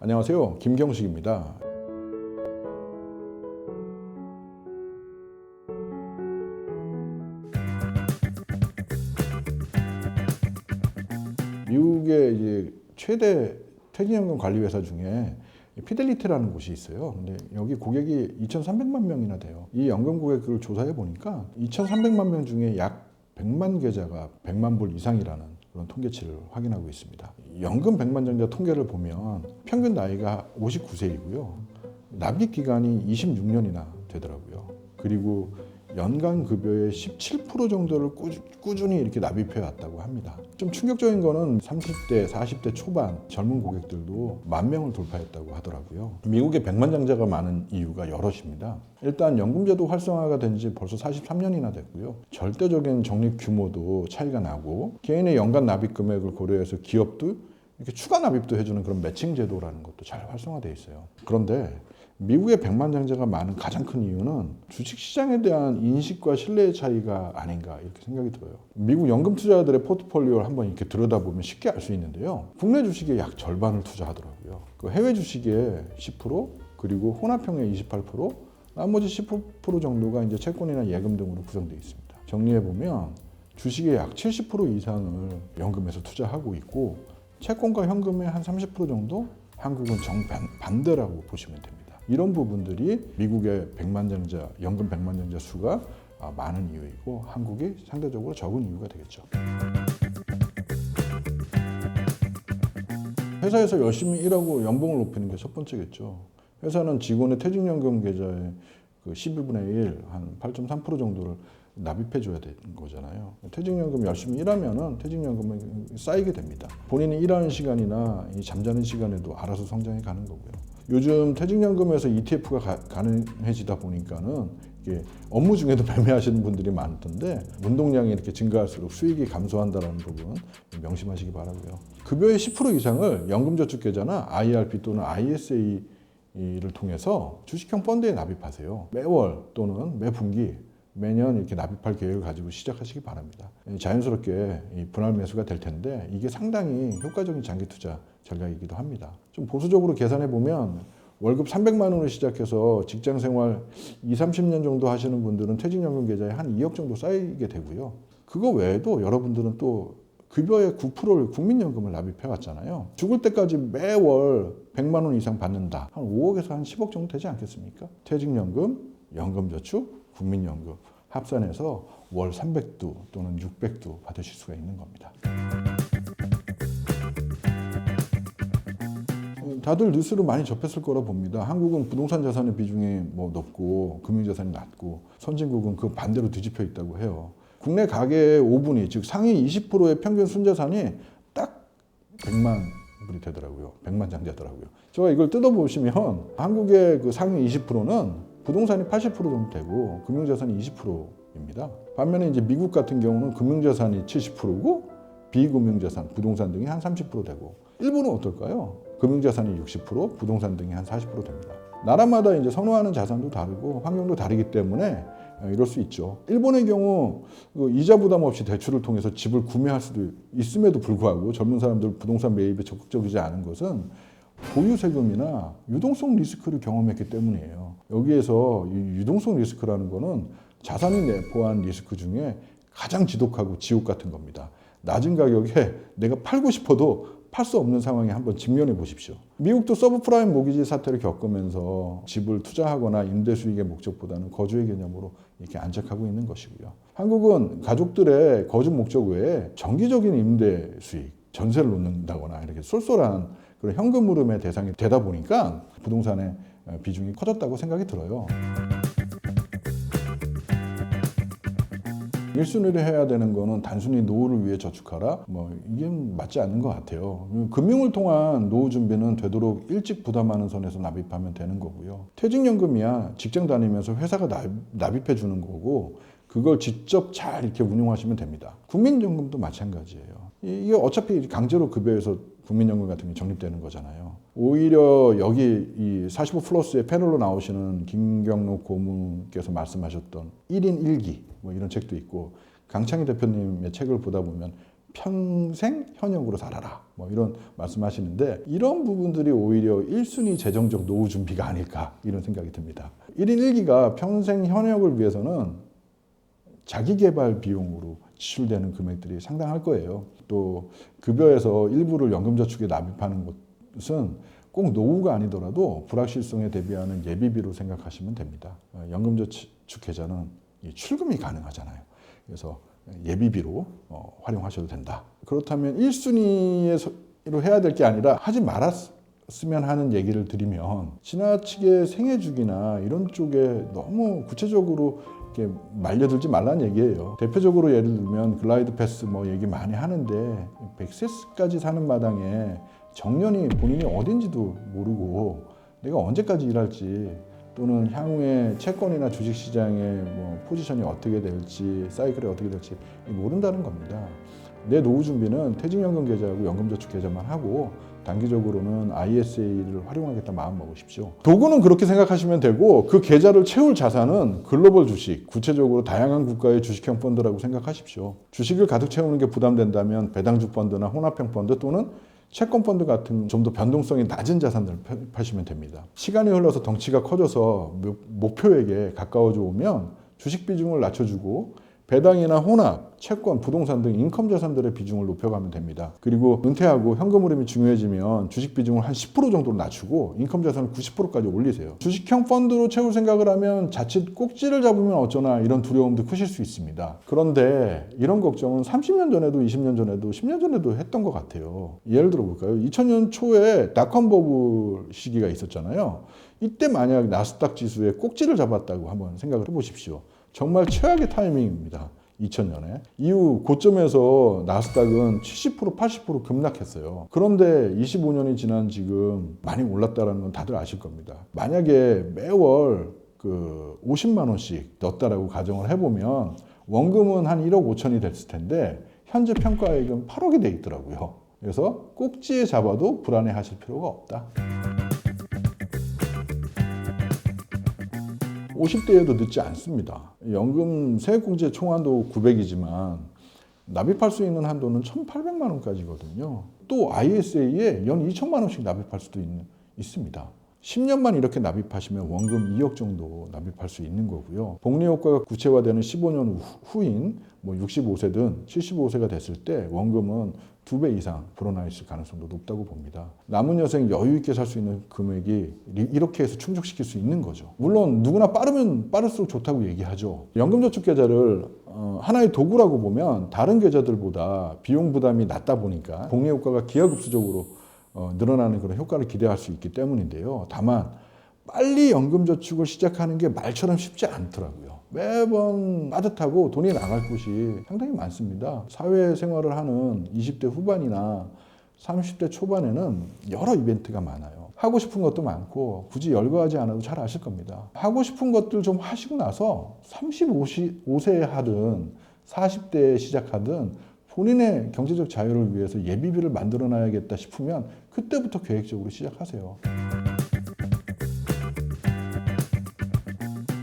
안녕하세요. 김경식입니다. 미국의 이제 최대 퇴직연금 관리 회사 중에 피델리티라는 곳이 있어요. 근데 여기 고객이 2,300만 명이나 돼요. 이 연금 고객을 조사해 보니까 2,300만 명 중에 약 100만 계좌가 100만 불 이상이라는 그런 통계치를 확인하고 있습니다. 연금 100만장자 통계를 보면 평균 나이가 59세이고요. 납입 기간이 26년이나 되더라고요. 그리고 연간 급여의 17% 정도를 꾸준히 이렇게 납입해 왔다고 합니다. 좀 충격적인 거는 30대, 40대 초반 젊은 고객들도 10,000명을 돌파했다고 하더라고요. 미국에 백만장자가 많은 이유가 여럿입니다. 일단 연금제도 활성화가 된 지 벌써 43년이나 됐고요. 절대적인 적립 규모도 차이가 나고 개인의 연간 납입 금액을 고려해서 기업도 이렇게 추가 납입도 해주는 그런 매칭 제도라는 것도 잘 활성화되어 있어요. 그런데 미국의 백만장자가 많은 가장 큰 이유는 주식시장에 대한 인식과 신뢰의 차이가 아닌가 이렇게 생각이 들어요. 미국 연금 투자자들의 포트폴리오를 한번 이렇게 들여다보면 쉽게 알 수 있는데요. 국내 주식의 약 절반을 투자하더라고요. 그 해외 주식의 10%, 그리고 혼합형의 28%, 나머지 10% 정도가 이제 채권이나 예금 등으로 구성되어 있습니다. 정리해보면 주식의 약 70% 이상을 연금에서 투자하고 있고 채권과 현금의 한 30% 정도 한국은 정반대라고 보시면 됩니다. 이런 부분들이 미국의 백만장자, 연금 백만장자 수가 많은 이유이고 한국이 상대적으로 적은 이유가 되겠죠. 회사에서 열심히 일하고 연봉을 높이는 게 첫 번째겠죠. 회사는 직원의 퇴직연금 계좌의 그 12분의 1, 한 8.3% 정도를 납입해 줘야 되는 거잖아요. 퇴직연금 열심히 일하면은 퇴직연금이 쌓이게 됩니다. 본인이 일하는 시간이나 이 잠자는 시간에도 알아서 성장해 가는 거고요. 요즘 퇴직연금에서 ETF가 가능해지다 보니까는 이게 업무 중에도 매매하시는 분들이 많던데 운동량이 이렇게 증가할수록 수익이 감소한다는 부분 명심하시기 바라고요. 급여의 10% 이상을 연금저축계좌나 IRP 또는 ISA를 통해서 주식형 펀드에 납입하세요. 매월 또는 매분기 매년 이렇게 납입할 계획을 가지고 시작하시기 바랍니다. 자연스럽게 분할 매수가 될 텐데 이게 상당히 효과적인 장기 투자 전략이기도 합니다. 좀 보수적으로 계산해 보면 월급 300만 원을 시작해서 직장 생활 20-30년 정도 하시는 분들은 퇴직연금 계좌에 한 2억 정도 쌓이게 되고요. 그거 외에도 여러분들은 또 급여의 9%를 국민연금을 납입해 왔잖아요. 죽을 때까지 매월 100만 원 이상 받는다. 한 5억에서 한 10억 정도 되지 않겠습니까? 퇴직연금, 연금저축, 국민연금 합산해서 월 300두 또는 600두 받으실 수가 있는 겁니다. 다들 뉴스를 많이 접했을 거라 봅니다. 한국은 부동산 자산의 비중이 높고 금융자산이 낮고 선진국은 그 반대로 뒤집혀 있다고 해요. 국내 가계의 5분위, 즉 상위 20%의 평균 순자산이 딱 100만 불이 되더라고요. 100만 장자더라고요. 제가 이걸 뜯어보시면 한국의 그 상위 20%는 부동산이 80% 정도 되고 금융자산이 20%입니다. 반면에 이제 미국 같은 경우는 금융자산이 70%고 비금융자산, 부동산 등이 한 30% 되고 일본은 어떨까요? 금융자산이 60%, 부동산 등이 한 40% 됩니다. 나라마다 이제 선호하는 자산도 다르고 환경도 다르기 때문에 이럴 수 있죠. 일본의 경우 이자 부담 없이 대출을 통해서 집을 구매할 수도 있음에도 불구하고 젊은 사람들 부동산 매입에 적극적이지 않은 것은 보유 세금이나 유동성 리스크를 경험했기 때문이에요. 여기에서 이 유동성 리스크라는 거는 자산이 내포한 리스크 중에 가장 지독하고 지옥 같은 겁니다. 낮은 가격에 내가 팔고 싶어도 팔 수 없는 상황에 한번 직면해 보십시오. 미국도 서브프라임 모기지 사태를 겪으면서 집을 투자하거나 임대 수익의 목적보다는 거주의 개념으로 이렇게 안착하고 있는 것이고요. 한국은 가족들의 거주 목적 외에 정기적인 임대 수익, 전세를 놓는다거나 이렇게 쏠쏠한 그런 현금 흐름의 대상이 되다 보니까 부동산의 비중이 커졌다고 생각이 들어요. 1순위를 해야 되는 거는 단순히 노후를 위해 저축하라? 이게 맞지 않는 것 같아요. 금융을 통한 노후 준비는 되도록 일찍 부담하는 선에서 납입하면 되는 거고요. 퇴직연금이야 직장 다니면서 회사가 납입해 주는 거고 그걸 직접 잘 이렇게 운용하시면 됩니다. 국민연금도 마찬가지예요. 이게 어차피 강제로 급여에서 국민연금 같은 게 적립되는 거잖아요. 오히려 여기 이 45 플러스의 패널로 나오시는 김경록 고문께서 말씀하셨던 1인 1기 이런 책도 있고 강창희 대표님의 책을 보다 보면 평생 현역으로 살아라. 뭐 이런 말씀하시는데 이런 부분들이 오히려 1순위 재정적 노후 준비가 아닐까 이런 생각이 듭니다. 1인 1기가 평생 현역을 위해서는 자기개발 비용으로 지출되는 금액들이 상당할 거예요. 또 급여에서 일부를 연금저축에 납입하는 것은 꼭 노후가 아니더라도 불확실성에 대비하는 예비비로 생각하시면 됩니다. 연금저축 계좌는 출금이 가능하잖아요. 그래서 예비비로 활용하셔도 된다. 그렇다면 1순위로 해야 될 게 아니라 하지 말았으면 하는 얘기를 드리면 지나치게 생애주기나 이런 쪽에 너무 구체적으로 이렇게 말려들지 말라는 얘기예요. 대표적으로 예를 들면 글라이드 패스 뭐 얘기 많이 하는데 100세까지 사는 마당에 정년이 본인이 어딘지도 모르고 내가 언제까지 일할지 또는 향후에 채권이나 주식시장의 뭐 포지션이 어떻게 될지 사이클이 어떻게 될지 모른다는 겁니다. 내 노후 준비는 퇴직연금 계좌하고 연금저축 계좌만 하고 단기적으로는 ISA를 활용하겠다 마음 먹으십시오. 도구는 그렇게 생각하시면 되고 그 계좌를 채울 자산은 글로벌 주식, 구체적으로 다양한 국가의 주식형 펀드라고 생각하십시오. 주식을 가득 채우는 게 부담된다면 배당주 펀드나 혼합형 펀드 또는 채권 펀드 같은 좀 더 변동성이 낮은 자산들을 파시면 됩니다. 시간이 흘러서 덩치가 커져서 목표액에 가까워져 오면 주식 비중을 낮춰주고 배당이나 혼합, 채권, 부동산 등 인컴 자산들의 비중을 높여가면 됩니다. 그리고 은퇴하고 현금 흐름이 중요해지면 주식 비중을 한 10% 정도로 낮추고 인컴 자산을 90%까지 올리세요. 주식형 펀드로 채울 생각을 하면 자칫 꼭지를 잡으면 어쩌나 이런 두려움도 크실 수 있습니다. 그런데 이런 걱정은 30년 전에도 20년 전에도 10년 전에도 했던 것 같아요. 예를 들어 볼까요? 2000년 초에 닷컴 버블 시기가 있었잖아요. 이때 만약 나스닥 지수에 꼭지를 잡았다고 한번 생각을 해보십시오. 정말 최악의 타이밍입니다. 2000년에. 이후 고점에서 나스닥은 70%, 80% 급락했어요. 그런데 25년이 지난 지금 많이 올랐다는 건 다들 아실 겁니다. 만약에 매월 50만 원씩 넣었다라고 가정을 해보면 원금은 한 1억 5천이 됐을 텐데 현재 평가액은 8억이 돼 있더라고요. 그래서 꼭지에 잡아도 불안해하실 필요가 없다. 50대에도 늦지 않습니다. 연금 세액공제 총한도 900이지만 납입할 수 있는 한도는 1,800만 원까지거든요. 또 ISA에 연 2천만 원씩 납입할 수도 있습니다. 10년만 이렇게 납입하시면 원금 2억 정도 납입할 수 있는 거고요. 복리 효과가 구체화되는 15년 후인 65세든 75세가 됐을 때 원금은 2배 이상 불어나 있을 가능성도 높다고 봅니다. 남은 여생 여유 있게 살 수 있는 금액이 이렇게 해서 충족시킬 수 있는 거죠. 물론 누구나 빠르면 빠를수록 좋다고 얘기하죠. 연금저축계좌를 하나의 도구라고 보면 다른 계좌들보다 비용 부담이 낮다 보니까 복리 효과가 기하급수적으로 늘어나는 그런 효과를 기대할 수 있기 때문인데요. 다만 빨리 연금저축을 시작하는 게 말처럼 쉽지 않더라고요. 매번 빠듯하고 돈이 나갈 곳이 상당히 많습니다. 사회생활을 하는 20대 후반이나 30대 초반에는 여러 이벤트가 많아요. 하고 싶은 것도 많고 굳이 열거하지 않아도 잘 아실 겁니다. 하고 싶은 것들 좀 하시고 나서 35세에 하든 40대에 시작하든 본인의 경제적 자유를 위해서 예비비를 만들어 놔야겠다 싶으면 그때부터 계획적으로 시작하세요.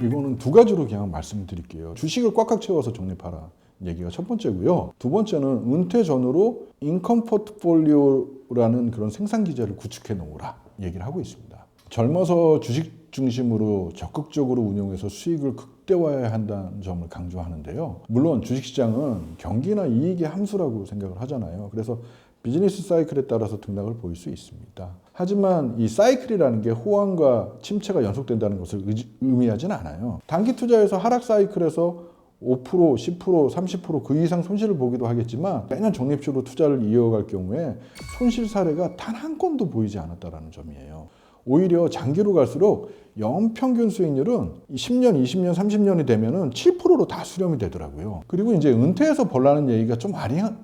이거는 두 가지로 그냥 말씀드릴게요. 주식을 꽉꽉 채워서 적립하라 얘기가 첫 번째고요. 두 번째는 은퇴 전후로 인컴 포트폴리오라는 그런 생산 기제를 구축해 놓으라 얘기를 하고 있습니다. 젊어서 주식 중심으로 적극적으로 운용해서 수익을 극대화해야 한다는 점을 강조하는데요. 물론 주식시장은 경기나 이익의 함수라고 생각을 하잖아요. 그래서 비즈니스 사이클에 따라서 등락을 보일 수 있습니다. 하지만 이 사이클이라는 게 호황과 침체가 연속된다는 것을 의미하진 않아요. 단기 투자에서 하락 사이클에서 5%, 10%, 30%그 이상 손실을 보기도 하겠지만 매년 적립식으로 투자를 이어갈 경우에 손실 사례가 단 한 건도 보이지 않았다는 점이에요. 오히려 장기로 갈수록 연평균 수익률은 10년, 20년, 30년이 되면은 7%로 다 수렴이 되더라고요. 그리고 이제 은퇴해서 벌라는 얘기가 좀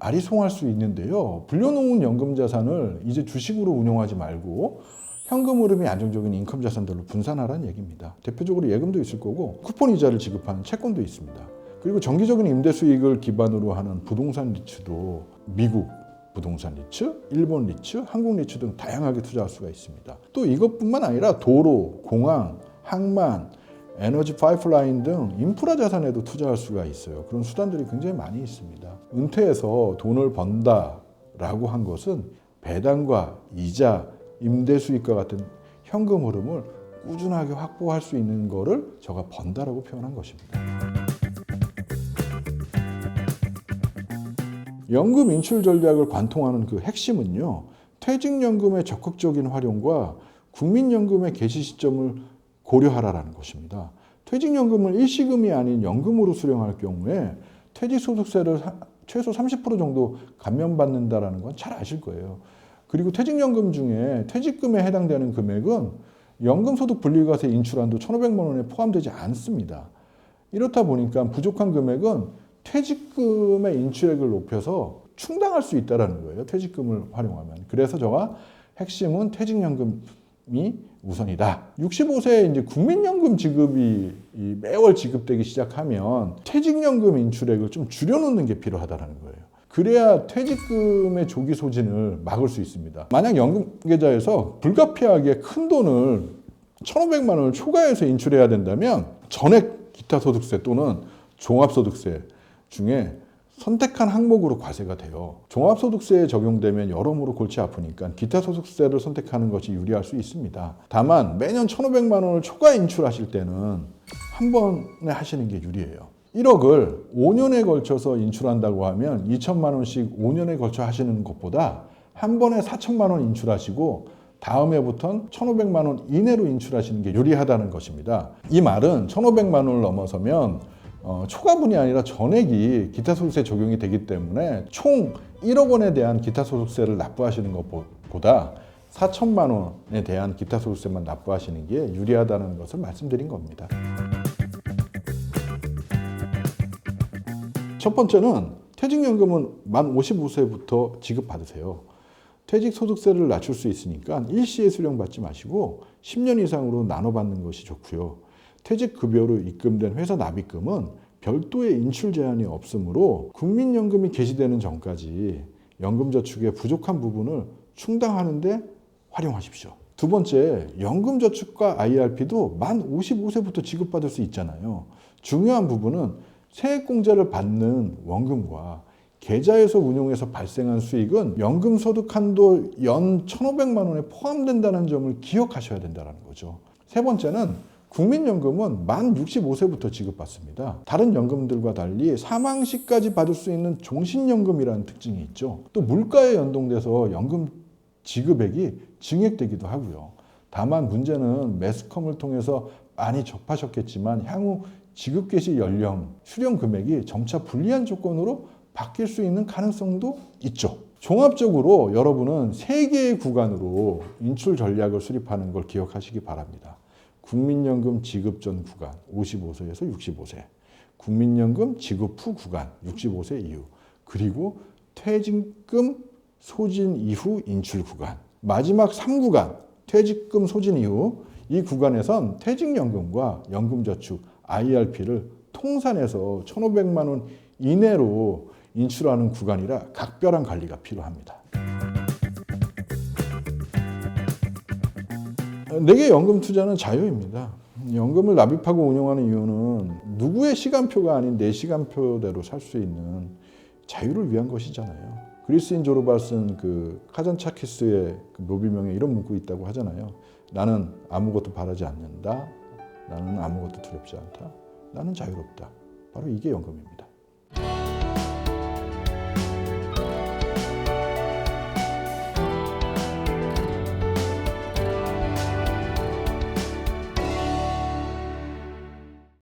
아리송할 수 있는데요. 불려놓은 연금 자산을 이제 주식으로 운용하지 말고 현금 흐름이 안정적인 인컴 자산들로 분산하라는 얘기입니다. 대표적으로 예금도 있을 거고 쿠폰 이자를 지급하는 채권도 있습니다. 그리고 정기적인 임대 수익을 기반으로 하는 부동산 리츠도 미국 부동산 리츠, 일본 리츠, 한국 리츠 등 다양하게 투자할 수가 있습니다. 또 이것뿐만 아니라 도로, 공항, 항만, 에너지 파이프라인 등 인프라 자산에도 투자할 수가 있어요. 그런 수단들이 굉장히 많이 있습니다. 은퇴해서 돈을 번다라고 한 것은 배당과 이자, 임대 수익과 같은 현금 흐름을 꾸준하게 확보할 수 있는 거를 제가 번다라고 표현한 것입니다. 연금 인출 전략을 관통하는 그 핵심은요, 퇴직연금의 적극적인 활용과 국민연금의 개시 시점을 고려하라는 것입니다. 퇴직연금을 일시금이 아닌 연금으로 수령할 경우에 퇴직소득세를 최소 30% 정도 감면받는다는 건 잘 아실 거예요. 그리고 퇴직연금 중에 퇴직금에 해당되는 금액은 연금소득 분리과세 인출한도 1,500만 원에 포함되지 않습니다. 이렇다 보니까 부족한 금액은 퇴직금의 인출액을 높여서 충당할 수 있다는 거예요. 퇴직금을 활용하면. 그래서 제가 핵심은 퇴직연금이 우선이다. 65세에 이제 국민연금 지급이 매월 지급되기 시작하면 퇴직연금 인출액을 좀 줄여놓는 게 필요하다는 거예요. 그래야 퇴직금의 조기 소진을 막을 수 있습니다. 만약 연금 계좌에서 불가피하게 큰 돈을 1,500만 원을 초과해서 인출해야 된다면 전액 기타 소득세 또는 종합소득세 중에 선택한 항목으로 과세가 돼요. 종합소득세에 적용되면 여러모로 골치 아프니까 기타 소득세를 선택하는 것이 유리할 수 있습니다. 다만 매년 1,500만 원을 초과 인출하실 때는 한 번에 하시는 게 유리해요. 1억을 5년에 걸쳐서 인출한다고 하면 2천만 원씩 5년에 걸쳐 하시는 것보다 한 번에 4천만 원 인출하시고 다음 해부터는 1,500만 원 이내로 인출하시는 게 유리하다는 것입니다. 이 말은 1,500만 원을 넘어서면 초과분이 아니라 전액이 기타소득세 적용이 되기 때문에 총 1억 원에 대한 기타소득세를 납부하시는 것보다 4천만 원에 대한 기타소득세만 납부하시는 게 유리하다는 것을 말씀드린 겁니다. 첫 번째는 퇴직연금은 만 55세부터 지급받으세요. 퇴직소득세를 낮출 수 있으니까 일시에 수령받지 마시고 10년 이상으로 나눠받는 것이 좋고요. 퇴직급여로 입금된 회사 납입금은 별도의 인출 제한이 없으므로 국민연금이 개시되는 전까지 연금저축의 부족한 부분을 충당하는 데 활용하십시오. 두 번째, 연금저축과 IRP도 만 55세부터 지급받을 수 있잖아요. 중요한 부분은 세액공제를 받는 원금과 계좌에서 운용해서 발생한 수익은 연금소득 한도 연 1,500만 원에 포함된다는 점을 기억하셔야 된다는 거죠. 세 번째는 국민연금은 만 65세부터 지급받습니다. 다른 연금들과 달리 사망 시까지 받을 수 있는 종신연금이라는 특징이 있죠. 또 물가에 연동돼서 연금 지급액이 증액되기도 하고요. 다만 문제는 매스컴을 통해서 많이 접하셨겠지만 향후 지급 개시 연령, 수령 금액이 점차 불리한 조건으로 바뀔 수 있는 가능성도 있죠. 종합적으로 여러분은 3개의 구간으로 인출 전략을 수립하는 걸 기억하시기 바랍니다. 국민연금 지급 전 구간 55세에서 65세, 국민연금 지급 후 구간 65세 이후, 그리고 퇴직금 소진 이후 인출 구간, 마지막 3구간 퇴직금 소진 이후 이 구간에선 퇴직연금과 연금저축 IRP를 통산해서 1,500만 원 이내로 인출하는 구간이라 각별한 관리가 필요합니다. 내게 연금 투자는 자유입니다. 연금을 납입하고 운용하는 이유는 누구의 시간표가 아닌 내 시간표대로 살 수 있는 자유를 위한 것이잖아요. 그리스인 조르바 쓴 그 카잔차키스의 그 묘비명에 이런 문구 있다고 하잖아요. 나는 아무것도 바라지 않는다. 나는 아무것도 두렵지 않다. 나는 자유롭다. 바로 이게 연금입니다.